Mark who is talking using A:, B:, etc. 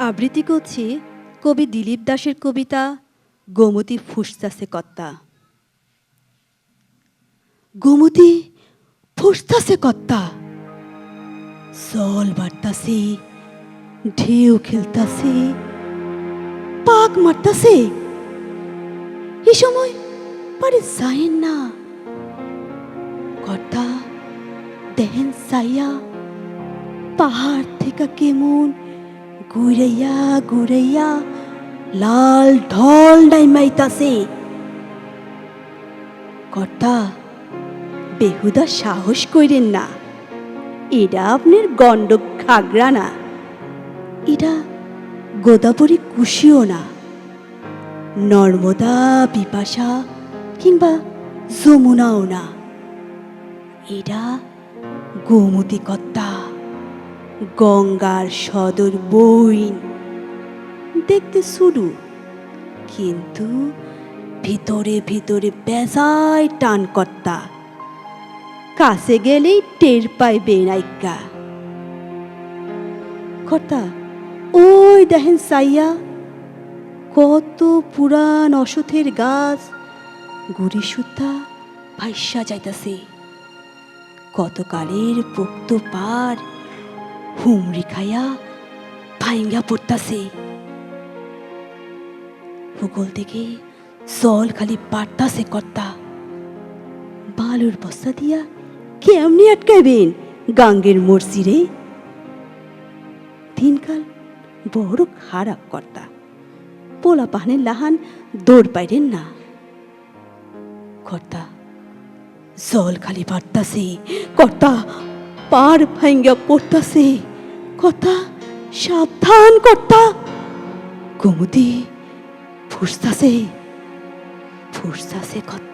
A: আবৃত্তি করছি কবি দিলীপ দাশের কবিতা গোমতী ফুসতাছে কত্তা। গোমতী ফুসতাছে কত্তা, জল বাড়তাছে, ঢেউ খেলতাছে, পাক মারতাছে। এই সময় পারে যায়েন না। কর্তা দেহেন চাইয়া পাহাড় থেকে কেমন ঘুরাইয়া ঘুরাইয়া লাল ঢল নাইমাইতাছে। কর্তা বেহুদা সাহস কইরেন না, এটা আপনার গন্ডক ঘাগরা না, এটা গোদাবরী কুশিও না, নর্মদা বিপাশা কিংবা যমুনাও না, এটা গোমতী কত্তা, গঙ্গার সদর বইন। দেখতে শুরু, কিন্তু ভিতরে ভিতরে বেজায় টান কর্তা, কাছে গেলেই টের পাইবে নাইকা। কর্তা ওই দেখেন চাইয়া, কত পুরান অসথের গাছ গুড়ি সুতা ভাইসা যাইতাছে, কত কালের পোক্ত পার হুমড়ি খাইয়া ভাইঙ্গা পড়তাছে। ভূগোল থেকে জল খালি বাড়তাছে কর্তা, বালুর বস্তা দিয়া কেমনি আটকাইবেন গাঙ্গের মরসিরে? দিনকাল বড় খারাপ কর্তা, পোলা পাহানের লাহান দৌড় পাইরেন না। কর্তা জল খালি বাড়তাছে, কর্তা পার ভাঙ্গা পড়তাছে, কর্তা সাবধান কর্তা, গোমতী ফুসতাছে ফুসতাছে কর্তা।